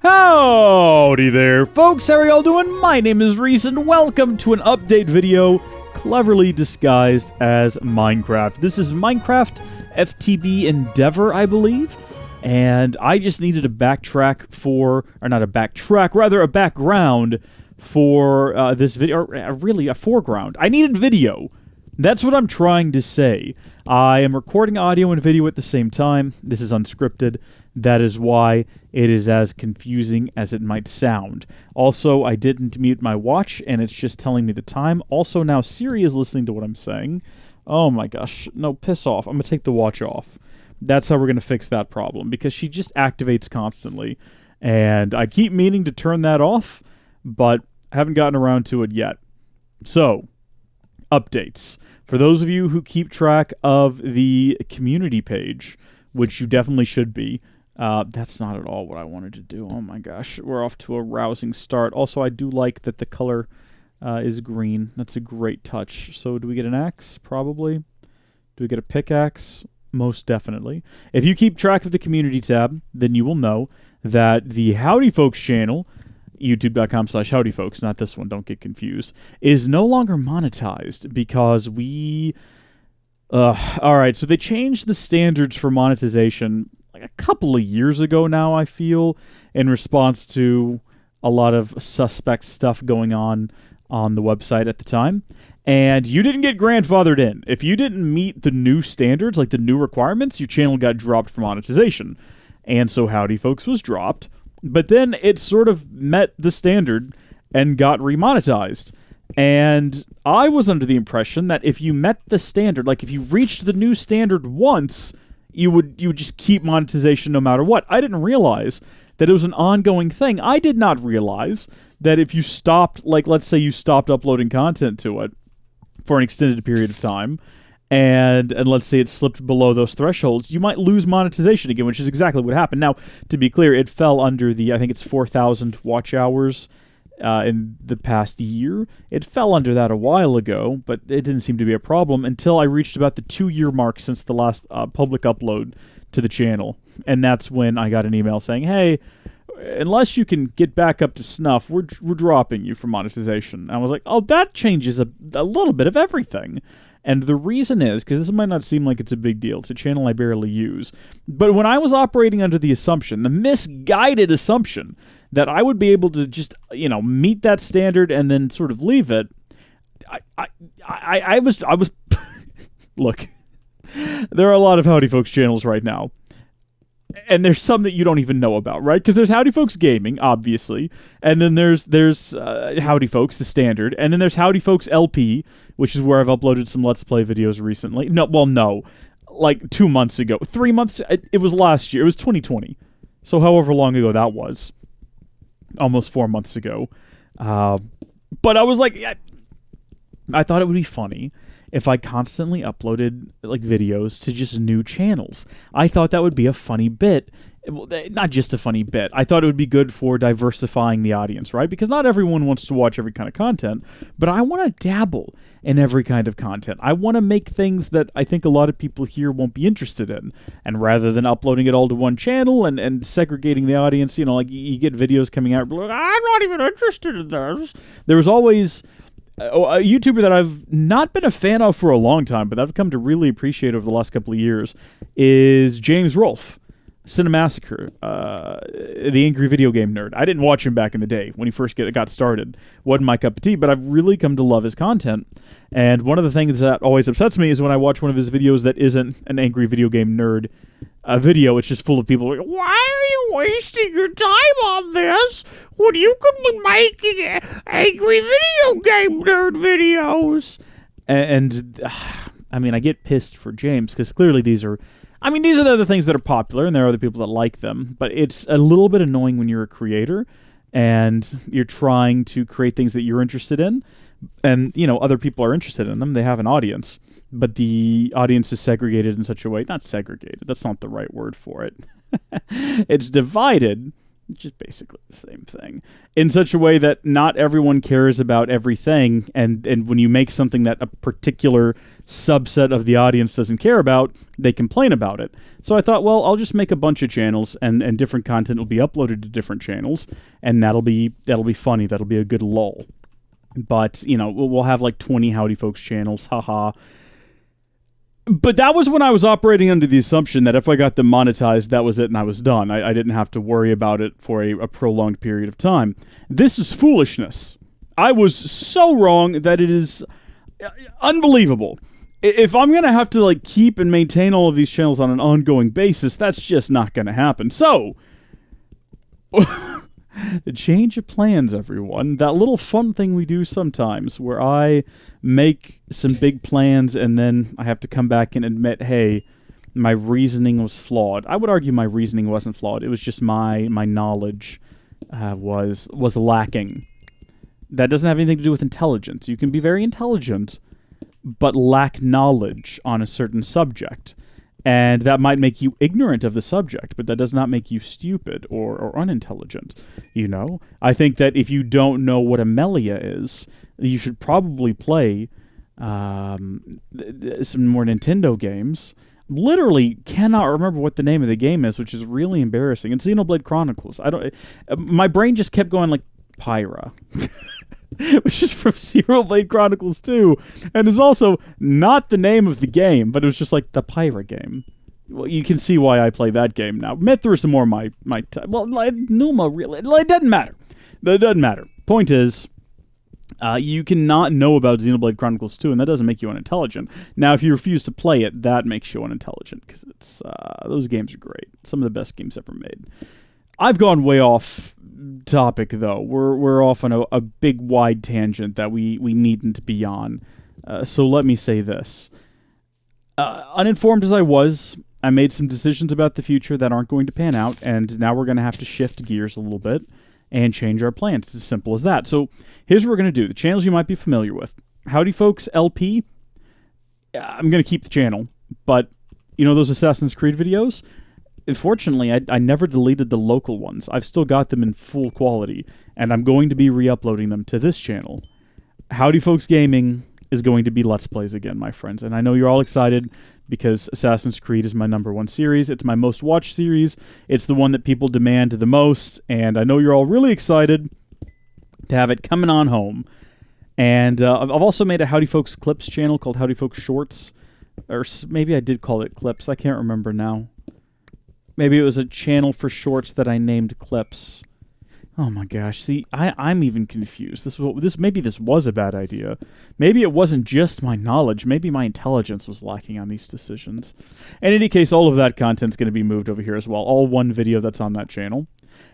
Howdy there, folks. How are y'all doing? My name is Rees, and welcome to an update video cleverly disguised as Minecraft. This is Minecraft FTB Endeavor, I believe, and I just needed a backtrack for, or not a backtrack, rather a background for this video, or really a foreground. I needed video. That's what I'm trying to say. I am recording audio and video at the same time. This is unscripted. That is why it is as confusing as it might sound. Also, I didn't mute my watch, and it's just telling me the time. Also, now Siri is listening to what I'm saying. Oh my gosh. No, piss off. I'm going to take the watch off. That's how we're going to fix that problem, because she just activates constantly. And I keep meaning to turn that off, but I haven't gotten around to it yet. So, updates. For those of you who keep track of the community page, which you definitely should be, that's not at all what I wanted to do. Oh my gosh, we're off to a rousing start. Also, I do like that the color is green. That's a great touch. So do we get an axe? Probably. Do we get a pickaxe? Most definitely. If you keep track of the community tab, then you will know that the Howdy Folks channel, youtube.com/howdyfolks, not this one, don't get confused, is no longer monetized because we... Alright, so they changed the standards for monetization like a couple of years ago now, I feel, in response to a lot of suspect stuff going on the website at the time. And you didn't get grandfathered in. If you didn't meet the new standards, like the new requirements, your channel got dropped for monetization. And so Howdy Folks was dropped. But then it sort of met the standard and got remonetized. And I was under the impression that if you met the standard, like if you reached the new standard once, you would just keep monetization no matter what. I didn't realize that it was an ongoing thing. I did not realize that if you stopped, like let's say you stopped uploading content to it for an extended period of time, and let's say it slipped below those thresholds, you might lose monetization again, which is exactly what happened. Now, to be clear, it fell under the, I think it's 4,000 watch hours in the past year. It fell under that a while ago, but it didn't seem to be a problem until I reached about the 2-year mark since the last public upload to the channel. And that's when I got an email saying, hey, unless you can get back up to snuff, we're dropping you from monetization. And I was like, oh, that changes a little bit of everything. And the reason is, because this might not seem like it's a big deal, it's a channel I barely use, but when I was operating under the assumption, the misguided assumption, that I would be able to just, meet that standard and then sort of leave it, I was, look, there are a lot of Howdy Folks channels right now. And there's some that you don't even know about, right? Because there's Howdy Folks Gaming, obviously, and then there's Howdy Folks, the standard, and then there's Howdy Folks LP, which is where I've uploaded some Let's Play videos recently. No, like 2 months ago. 3 months, it was last year. It was 2020. So however long ago that was. Almost 4 months ago. But I was like, I thought it would be funny if I constantly uploaded like videos to just new channels. I thought that would be a funny bit. Not just a funny bit. I thought it would be good for diversifying the audience, right? Because not everyone wants to watch every kind of content, but I want to dabble in every kind of content. I want to make things that I think a lot of people here won't be interested in. And rather than uploading it all to one channel and segregating the audience, like you get videos coming out, like, I'm not even interested in this. There was always a YouTuber that I've not been a fan of for a long time, but I've come to really appreciate over the last couple of years, is James Rolfe, Cinemassacre, the angry video game nerd. I didn't watch him back in the day when he first got started. Wasn't my cup of tea, but I've really come to love his content. And one of the things that always upsets me is when I watch one of his videos that isn't an angry video game nerd video. It's just full of people like, why are you wasting your time on this when you could be making angry video game nerd videos? And I mean, I get pissed for James because clearly these are the other things that are popular, and there are other people that like them, but it's a little bit annoying when you're a creator and you're trying to create things that you're interested in, and, other people are interested in them. They have an audience, but the audience is segregated in such a way, not segregated, that's not the right word for it. It's divided which is basically the same thing, in such a way that not everyone cares about everything, and when you make something that a particular subset of the audience doesn't care about, they complain about it. So I thought, well, I'll just make a bunch of channels, and different content will be uploaded to different channels, and that'll be funny. That'll be a good lull. But, we'll have like 20 Howdy Folks channels, haha. But that was when I was operating under the assumption that if I got them monetized, that was it and I was done. I didn't have to worry about it for a prolonged period of time. This is foolishness. I was so wrong that it is unbelievable. If I'm going to have to keep and maintain all of these channels on an ongoing basis, that's just not going to happen. So, change of plans, everyone. That little fun thing we do sometimes where I make some big plans and then I have to come back and admit, hey, my reasoning was flawed. I would argue my reasoning wasn't flawed. It was just my knowledge was lacking. That doesn't have anything to do with intelligence. You can be very intelligent, but lack knowledge on a certain subject. And that might make you ignorant of the subject, but that does not make you stupid or unintelligent, I think that if you don't know what a Melia is, you should probably play some more Nintendo games. Literally cannot remember what the name of the game is, which is really embarrassing. It's Xenoblade Chronicles. My brain just kept going like Pyra. Which is from Xenoblade Chronicles 2, and is also not the name of the game, but it was just like the Pyra game. Well, you can see why I play that game now. Mithras is more my type. Well, Numa, really. It doesn't matter. It doesn't matter. Point is, you cannot know about Xenoblade Chronicles 2, and that doesn't make you unintelligent. Now, if you refuse to play it, that makes you unintelligent, because those games are great. Some of the best games ever made. I've gone way off topic, though. We're off on a big, wide tangent that we needn't to be on. So let me say this. Uninformed as I was, I made some decisions about the future that aren't going to pan out, and now we're going to have to shift gears a little bit and change our plans. It's as simple as that. So here's what we're going to do. The channels you might be familiar with. Howdy Folks LP, I'm going to keep the channel, but those Assassin's Creed videos? Unfortunately, I never deleted the local ones. I've still got them in full quality, and I'm going to be re-uploading them to this channel. Howdy Folks Gaming is going to be Let's Plays again, my friends, and I know you're all excited because Assassin's Creed is my #1 series. It's my most watched series. It's the one that people demand the most, and I know you're all really excited to have it coming on home. And I've also made a Howdy Folks Clips channel called Howdy Folks Shorts, or maybe I did call it Clips. I can't remember now. Maybe it was a channel for shorts that I named Clips. Oh my gosh, see, I'm even confused. Maybe this was a bad idea. Maybe it wasn't just my knowledge. Maybe my intelligence was lacking on these decisions. In any case, all of that content's going to be moved over here as well. All one video that's on that channel.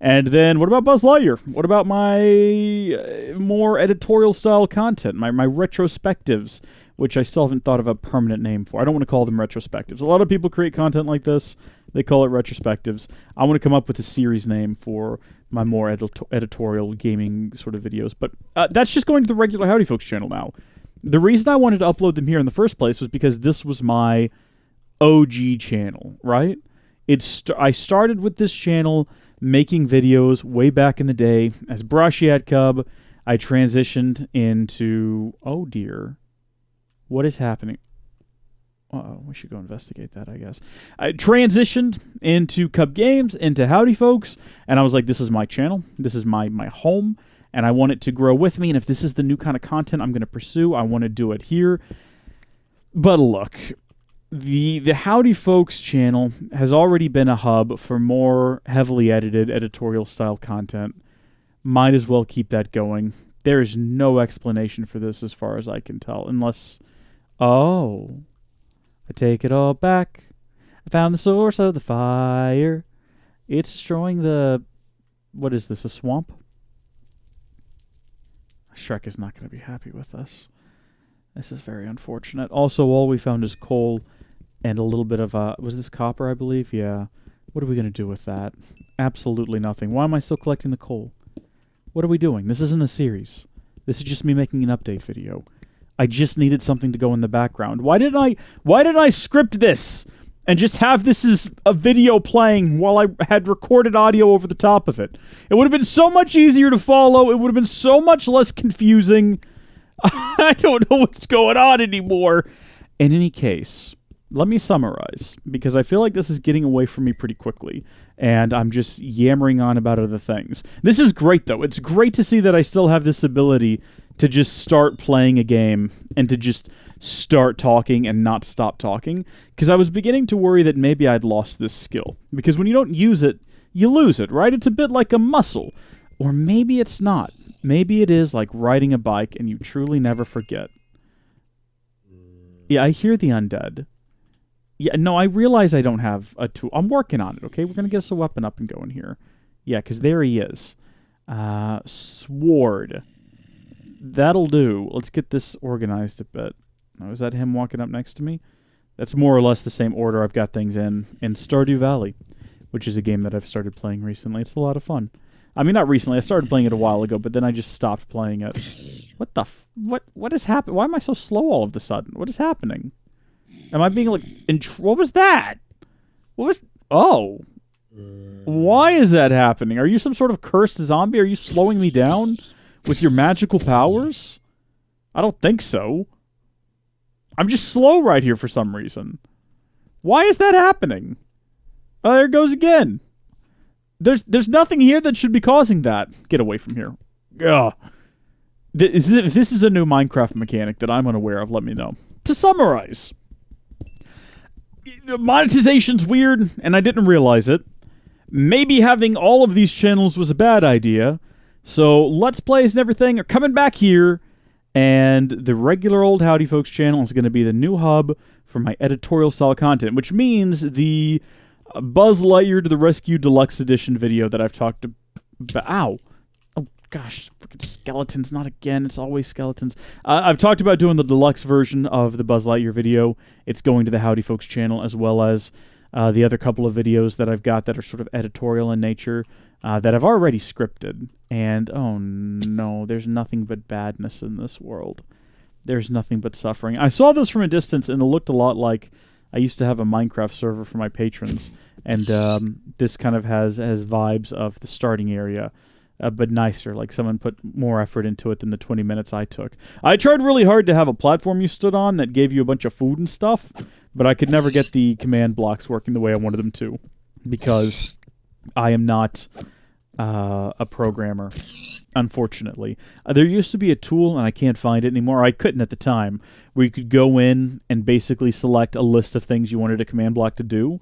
And then, what about Buzz Lightyear? What about my more editorial-style content? My retrospectives, which I still haven't thought of a permanent name for. I don't want to call them retrospectives. A lot of people create content like this. They call it retrospectives. I want to come up with a series name for my more editorial gaming sort of videos. But that's just going to the regular Howdy Folks channel now. The reason I wanted to upload them here in the first place was because this was my OG channel, right? I started with this channel making videos way back in the day as Brashiat Cub. I transitioned into... Oh, dear. What is happening? Uh-oh, we should go investigate that, I guess. I transitioned into Cub Games, into Howdy Folks, and I was like, this is my channel. This is my home, and I want it to grow with me, and if this is the new kind of content I'm going to pursue, I want to do it here. But look, the Howdy Folks channel has already been a hub for more heavily edited editorial-style content. Might as well keep that going. There is no explanation for this as far as I can tell, unless... Oh... I take it all back. I found the source of the fire. It's destroying the... What is this, a swamp? Shrek is not going to be happy with us. This is very unfortunate. Also, all we found is coal and a little bit of... was this copper, I believe? Yeah. What are we going to do with that? Absolutely nothing. Why am I still collecting the coal? What are we doing? This isn't a series. This is just me making an update video. I just needed something to go in the background. Why didn't I script this and just have this as a video playing while I had recorded audio over the top of it. It would have been so much easier to follow. It would have been so much less confusing. I don't know what's going on anymore. In any case, let me summarize, because I feel like this is getting away from me pretty quickly, and I'm just yammering on about other things. This is great, though. It's great to see that I still have this ability to just start playing a game and to just start talking and not stop talking, because I was beginning to worry that maybe I'd lost this skill, because when you don't use it, you lose it, right? It's a bit like a muscle. Or maybe it's not. Maybe it is like riding a bike and you truly never forget. Yeah, I hear the undead. Yeah, no, I realize I don't have a tool. I'm working on it, okay? We're going to get us a weapon up and going here. Yeah, because there he is. Sword. That'll do. Let's get this organized a bit. Oh, is that him walking up next to me? That's more or less the same order I've got things in Stardew Valley, which is a game that I've started playing recently. It's a lot of fun. I mean, not recently. I started playing it a while ago, but then I just stopped playing it. What the what is happening? Why am I so slow all of a sudden? What is happening? Am I being, like, what was that? What was... Oh. Why is that happening? Are you some sort of cursed zombie? Are you slowing me down with your magical powers? I don't think so. I'm just slow right here for some reason. Why is that happening? Oh, there it goes again. There's nothing here that should be causing that. Get away from here. Ugh. If this is a new Minecraft mechanic that I'm unaware of, let me know. To summarize, monetization's weird, and I didn't realize it. Maybe having all of these channels was a bad idea. So Let's Plays and everything are coming back here, and the regular old Howdy Folks channel is going to be the new hub for my editorial style content, which means the Buzz Lightyear to the Rescue Deluxe Edition video that I've talked about. Ow. Oh, gosh. Freaking skeletons. Not again. It's always skeletons. I've talked about doing the deluxe version of the Buzz Lightyear video. It's going to the Howdy Folks channel, as well as the other couple of videos that I've got that are sort of editorial in nature that I've already scripted. And, oh no, there's nothing but badness in this world. There's nothing but suffering. I saw this from a distance, and it looked a lot like I used to have a Minecraft server for my patrons, and this kind of has vibes of the starting area, but nicer. Like someone put more effort into it than the 20 minutes I took. I tried really hard to have a platform you stood on that gave you a bunch of food and stuff, but I could never get the command blocks working the way I wanted them to, because I am not a programmer, unfortunately. There used to be a tool, and I can't find it anymore, or I couldn't at the time, where you could go in and basically select a list of things you wanted a command block to do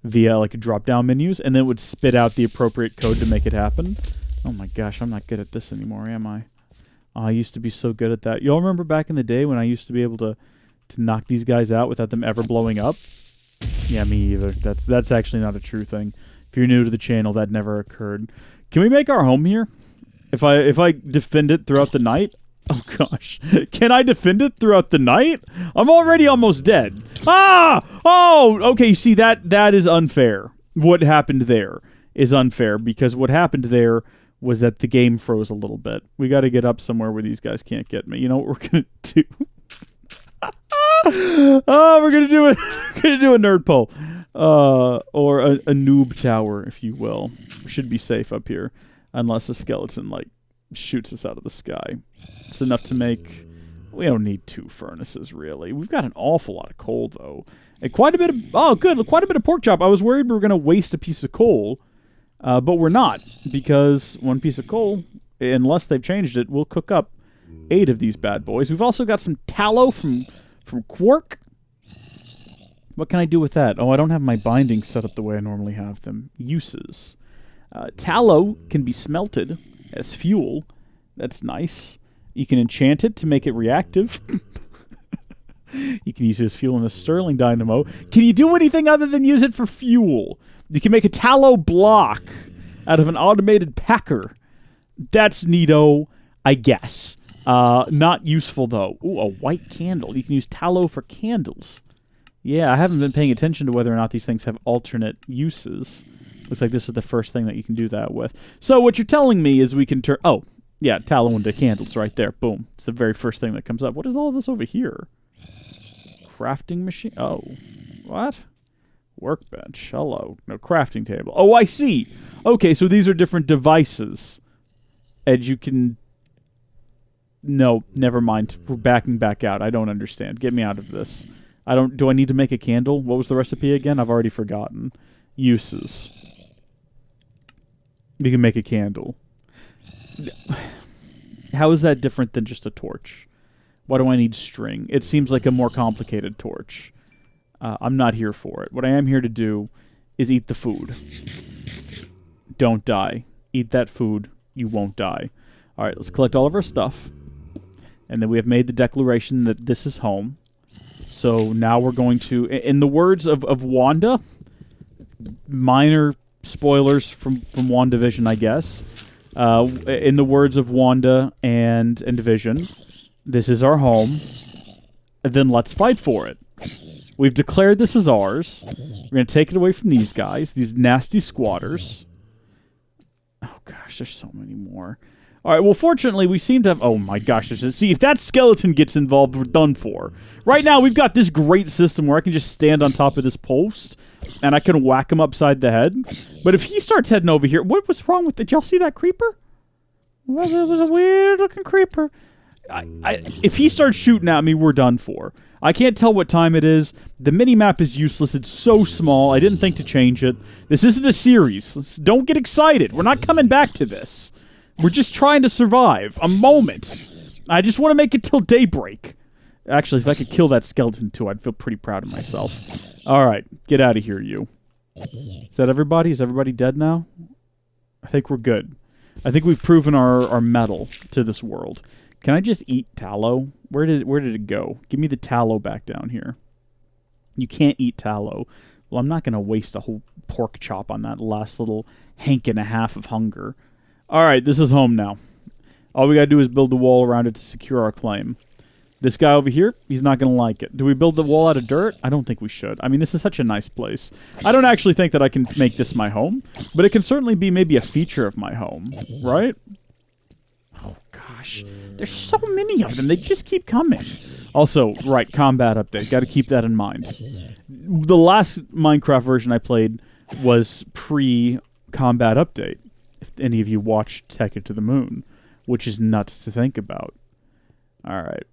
via like drop-down menus, and then it would spit out the appropriate code to make it happen. Oh my gosh, I'm not good at this anymore, am I? Oh, I used to be so good at that. Y'all remember back in the day when I used to be able to knock these guys out without them ever blowing up? Yeah, me either. That's actually not a true thing. If you're new to the channel, that never occurred. Can we make our home here? If I defend it throughout the night? Oh gosh. Can I defend it throughout the night? I'm already almost dead. Ah! Oh, okay, see, that is unfair. What happened there is unfair, because what happened there was that the game froze a little bit. We got to get up somewhere where these guys can't get me. You know what we're going to do? Oh, we're going to do it. We're going to do a nerd poll. Or a noob tower, if you will. We should be safe up here. Unless a skeleton, like, shoots us out of the sky. It's enough to make... We don't need 2 furnaces, really. We've got an awful lot of coal, though. And quite a bit of... Oh, good. Quite a bit of pork chop. I was worried we were going to waste a piece of coal. But we're not. Because 1 piece of coal, unless they've changed it, will cook up 8 of these bad boys. We've also got some tallow from quark. What can I do with that? Oh, I don't have my bindings set up the way I normally have them. Uses. Tallow can be smelted as fuel. That's nice. You can enchant it to make it reactive. You can use it as fuel in a Stirling dynamo. Can you do anything other than use it for fuel? You can make a tallow block out of an automated packer. That's neato, I guess. Not useful, though. Ooh, a white candle. You can use tallow for candles. Yeah, I haven't been paying attention to whether or not these things have alternate uses. Looks like this is the first thing that you can do that with. So what you're telling me is we can turn... Oh, yeah, tallow into candles right there. Boom. It's the very first thing that comes up. What is all of this over here? Crafting machine? Oh. What? Workbench. Hello. No crafting table. Oh, I see. Okay, so these are different devices. And you can... No, never mind. We're backing back out. I don't understand. Get me out of this. Do I need to make a candle? What was the recipe again? I've already forgotten. Uses. You can make a candle. How is that different than just a torch? Why do I need string? It seems like a more complicated torch. I'm not here for it. What I am here to do is eat the food. Don't die. Eat that food. You won't die. All right, let's collect all of our stuff. And then we have made the declaration that this is home. So now we're going to, in the words of Wanda, minor spoilers from WandaVision, I guess. In the words of Wanda and Vision, this is our home. Then let's fight for it. We've declared this as ours. We're going to take it away from these guys, these nasty squatters. Oh, gosh, there's so many more. All right, well, fortunately, we seem to have... Oh, my gosh. See, if that skeleton gets involved, we're done for. Right now, we've got this great system where I can just stand on top of this post, and I can whack him upside the head. But if he starts heading over here... What was wrong with it? Did y'all see that creeper? Well, it was a weird-looking creeper. If he starts shooting at me, we're done for. I can't tell what time it is. The mini-map is useless. It's so small. I didn't think to change it. This isn't a series. Don't get excited. We're not coming back to this. We're just trying to survive. A moment. I just want to make it till daybreak. Actually, if I could kill that skeleton too, I'd feel pretty proud of myself. Alright, get out of here, you. Is that everybody? Is everybody dead now? I think we're good. I think we've proven our mettle to this world. Can I just eat tallow? Where did it go? Give me the tallow back down here. You can't eat tallow. Well, I'm not going to waste a whole pork chop on that last little hank and a half of hunger. Alright, this is home now. All we gotta do is build the wall around it to secure our claim. This guy over here, he's not gonna like it. Do we build the wall out of dirt? I don't think we should. I mean, this is such a nice place. I don't actually think that I can make this my home, but it can certainly be maybe a feature of my home, right? Oh, gosh. There's so many of them. They just keep coming. Also, right, combat update. Gotta keep that in mind. The last Minecraft version I played was pre-combat update. If any of you watched Take It to the Moon, which is nuts to think about. Alright.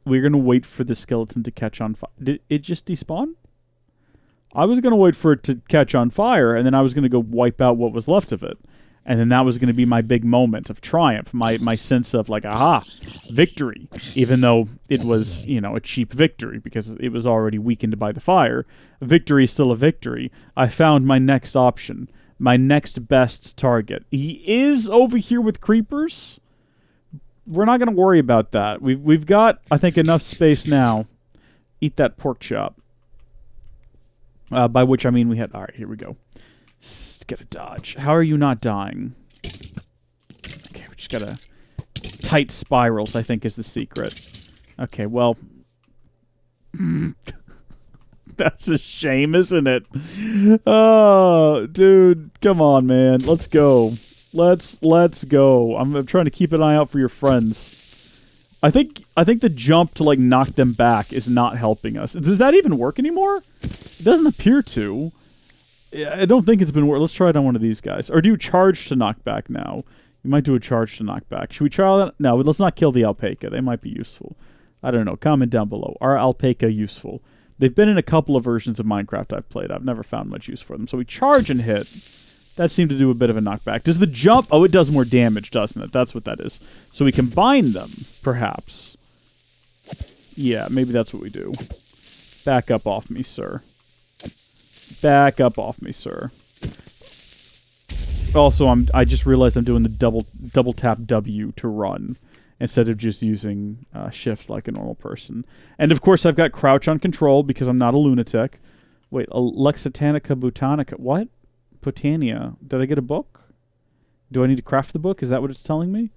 We're going to wait for the skeleton to catch on fire. Did it just despawn? I was going to wait for it to catch on fire, and then I was going to go wipe out what was left of it. And then that was going to be my big moment of triumph, my sense of, like, aha, victory. Even though it was, you know, a cheap victory, because it was already weakened by the fire. Victory is still a victory. I found my next option. My next best target. He is over here with creepers. We're not going to worry about that. We've got, I think, enough space now. Eat that pork chop. By which I mean we had... Alright, here we go. Get a dodge. How are you not dying? Okay, we just gotta... Tight spirals, I think, is the secret. Okay, well... That's a shame, isn't it? Oh, dude, come on, man. Let's go. Let's go. I'm trying to keep an eye out for your friends. I think the jump to like knock them back is not helping us. Does that even work anymore? It doesn't appear to. I don't think it's been working. Let's try it on one of these guys. Or do you charge to knock back now? You might do a charge to knock back. Should we try that? No, let's not kill the alpaca. They might be useful. I don't know. Comment down below. Are alpaca useful? They've been in a couple of versions of Minecraft I've played. I've never found much use for them. So we charge and hit. That seemed to do a bit of a knockback. Does the jump... Oh, it does more damage, doesn't it? That's what that is. So we combine them, perhaps. Yeah, maybe that's what we do. Back up off me, sir. Back up off me, sir. Also, I just realized I'm doing the double tap W to run, instead of just using shift like a normal person. And of course, I've got crouch on control because I'm not a lunatic. Wait, Lexitanica Botanica. What? Botania. Did I get a book? Do I need to craft the book? Is that what it's telling me?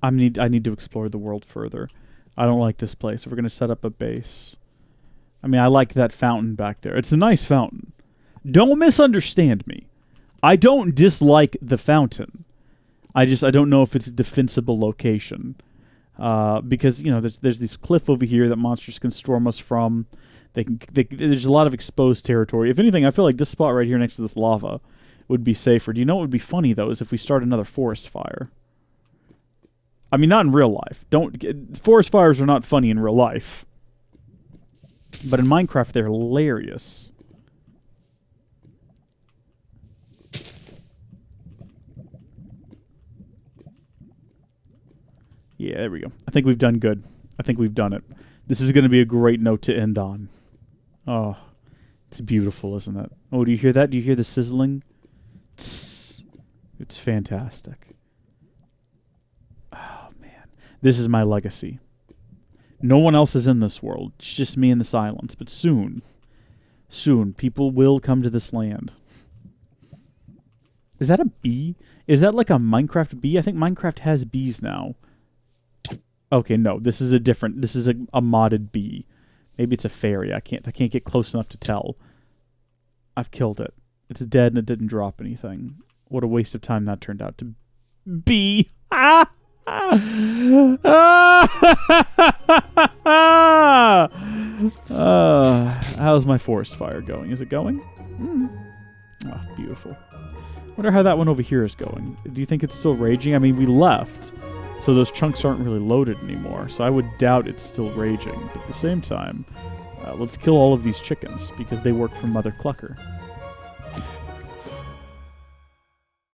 I need to explore the world further. I don't like this place. We're going to set up a base. I mean, I like that fountain back there. It's a nice fountain. Don't misunderstand me. I don't dislike the fountain. I don't know if it's a defensible location. Because, you know, there's this cliff over here that monsters can storm us from. There's a lot of exposed territory. If anything, I feel like this spot right here next to this lava would be safer. Do you know what would be funny, though, is if we start another forest fire. I mean, not in real life. Forest fires are not funny in real life. But in Minecraft, they're hilarious. Yeah, there we go. I think we've done good. I think we've done it. This is going to be a great note to end on. Oh, it's beautiful, isn't it? Oh, do you hear that? Do you hear the sizzling? Tss. It's fantastic. Oh, man. This is my legacy. No one else is in this world. It's just me in the silence. But soon, people will come to this land. Is that a bee? Is that like a Minecraft bee? I think Minecraft has bees now. Okay, no. This is a modded bee. Maybe it's a fairy. I can't get close enough to tell. I've killed it. It's dead and it didn't drop anything. What a waste of time that turned out to be. Ah! How's my forest fire going? Is it going? Oh, beautiful. Wonder how that one over here is going. Do you think it's still raging? I mean, we left, so those chunks aren't really loaded anymore, so I would doubt it's still raging. But at the same time, let's kill all of these chickens, because they work for Mother Clucker.